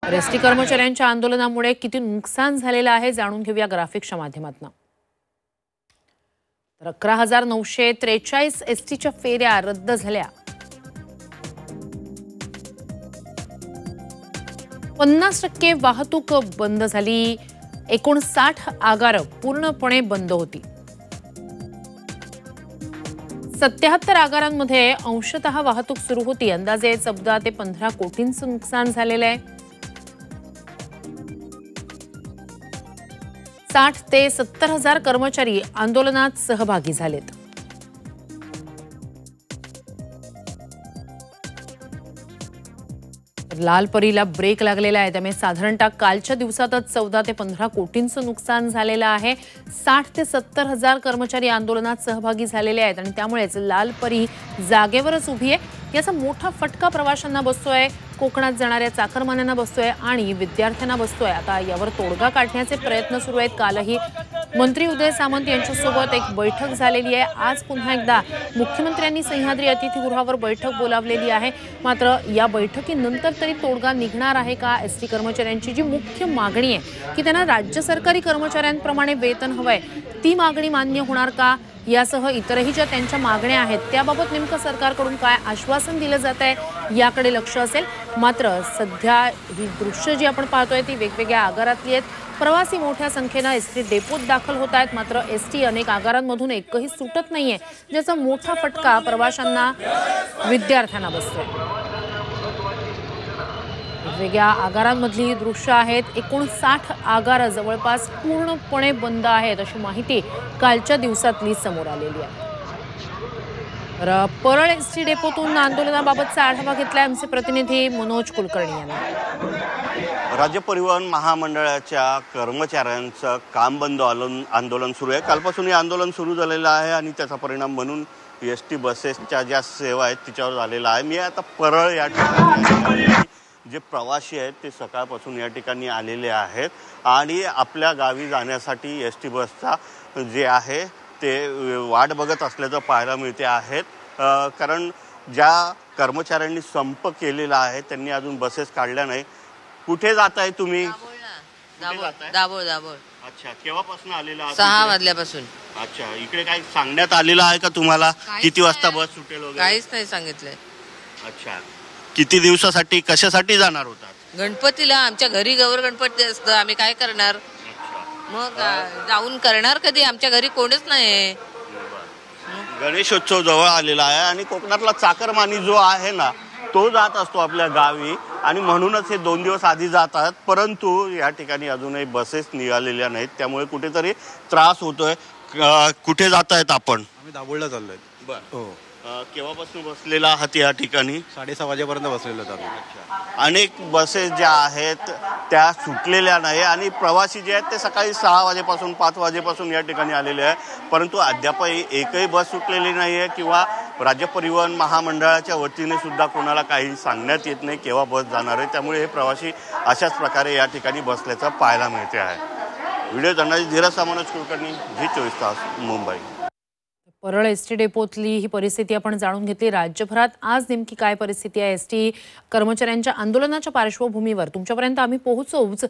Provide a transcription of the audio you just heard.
ST कर्मचाऱ्यांच्या आंदोलनामुळे किती नुकसान झालेलं आहे जाणून घेऊया ग्राफिक्सच्या माध्यमातून। तर 11,943 एसटीच्या फेऱ्या रद्द झाल्या। 50% वाहतूक बंद झाली। 59 आगार पूर्णपणे बंद होती। 77 आगारांमध्ये अंशतः वाहतूक सुरू होती। अंदाजे 14 ते 15 कोटींचं नुकसान झालेलं आहे। 60 ते 70 हजार कर्मचारी आंदोलनात सहभागी झालेत। लाल परीला ब्रेक लागलेला आहे, त्यामुळे साधारणतः कालच्या दिवसातच 14 ते 15 कोटींचं नुकसान झालेलं आहे। 60 ते 70 हजार कर्मचारी आंदोलनात सहभागी झालेले आहेत आणि त्यामुळेच लाल परी जागेवरच उभी आहे। याचा मोठा फटका प्रवाशांना बसतोय, कोकणात जाणाऱ्या चाकरमान्यांना बसतोय आणि विद्यार्थ्यांना बसतोय। आता यावर तोडगा काढण्याचे प्रयत्न सुरू आहेत। कालही मंत्री उदय सामंत यांच्यासोबत एक बैठक झालेली आहे। आज पुन्हा एकदा मुख्यमंत्र्यांनी सह्याद्री अतिथीगृहावर बैठक बोलावलेली आहे। मात्र या बैठकीनंतर तरी तोडगा निघणार आहे का? एसटी कर्मचाऱ्यांची जी मुख्य मागणी आहे की त्यांना राज्य सरकारी कर्मचाऱ्यांप्रमाणे वेतन हवंय, ती मागणी मान्य होणार का? यासह इतरही ज्या त्यांच्या मागण्या आहेत त्याबाबत नेमकं सरकारकडून काय आश्वासन दिलं जात आहे याकडे लक्ष असेल। मात्र सध्या ही दृश्य जी आपण पाहतोय ती वेगवेगळ्या आगारातली आहेत। प्रवासी मोठ्या संख्येने एसटी डेपोत दाखल होत आहेत, मात्र एसटी अनेक आगारांमधून एकही सुटत नाहीये, ज्याचा मोठा फटका प्रवाशांना, विद्यार्थ्यांना बसतोय। वेगवेगळ्या आगारांमधली दृश्य आहेत। 59 आगार जवळपास पूर्णपणे बंद आहेत अशी माहिती कालच्या दिवसातली समोर आलेली आहे। तर परळ एसटी डेपोतून आंदोलनाबाबतचा आढावा घेतला आमचे प्रतिनिधी मनोज कुलकर्णी यांनी। राज्य परिवहन महामंडळाच्या कर्मचाऱ्यांचं काम बंद आंदोलन सुरू आहे। कालपासून हे आंदोलन सुरू झालेलं आहे आणि त्याचा परिणाम म्हणून एसटी बसेसच्या ज्या सेवा आहेत तिच्यावर झालेला आहे। मी आता परळ या ठिकाणी जे प्रवासी आहेत ते सकाळपासून या ठिकाणी आलेले आहेत आणि आपल्या गावी जाण्यासाठी एसटी बसचा जे आहे ते वाट बघत असल्याचं पाहायला मिळते आहेत। कारण ज्या कर्मचाऱ्यांनी संप केलेला आहे त्यांनी अजून बसेस काढल्या नाही। कुठे जात आहे तुम्ही? दाभोळ। अच्छा, केव्हापासून आलेला आहात? 6 वाजल्यापासून। अच्छा, इकडे काय सांगण्यात आलेलं आहे का तुम्हाला किती वाजता बस सुटेल वगैरे? काहीच नाही सांगितलंय। अच्छा, किती दिवसासाठी कशासाठी जाणार होतात? गणपतीला आमच्या घरी गौर गणपती असतं, आम्ही काय करणार? मग जाऊन करणार कधी? आमच्या घरी कोणीच नाही। गणेशोत्सव जवळ आलेला आहे आणि कोकणातला चाकरमानी जो आहे ना तो जात असतो आपल्या गावी आणि म्हणूनच हे 2 दिवस आधी जातात। परंतु या ठिकाणी अजूनही बसेस निघालेल्या नाहीत, त्यामुळे कुठेतरी त्रास होतोय। कुठे जात आहेत आपण? आम्ही दाभोळला चाललोय। बरं, हो। केव्हापासून बसलेला आहात या ठिकाणी? 6:30 वाजेपर्यंत बसलेलो होतो। अनेक बसेस ज्या आहेत त्या सुटलेल्या नाही आणि प्रवासी जे आहेत ते सकाळी 6 वाजेपासून 5 वाजेपासून या ठिकाणी आलेले आहे, परंतु अद्यापही एकही बस सुटलेली नाही आहे किंवा राज्य परिवहन महामंडळाच्या वतीने सुद्धा कोणाला काही सांगण्यात येत नाही केव्हा बस जाणार आहे। त्यामुळे हे प्रवासी अशाच प्रकारे या ठिकाणी बसल्याचं पाहायला मिळते आहे। व्हिडिओ जर्नलिस्ट धीरज मनोज कुलकर्णी, झी 24 तास, मुंबई। परळ एसटी डेपोतली ही परिस्थिती आपण जाणून घेतली। राज्यभरात आज नेमकी काय परिस्थिती आहे एसटी कर्मचाऱ्यांच्या आंदोलनाच्या पार्श्वभूमीवर तुमच्यापर्यंत आम्ही पोहोचवूच।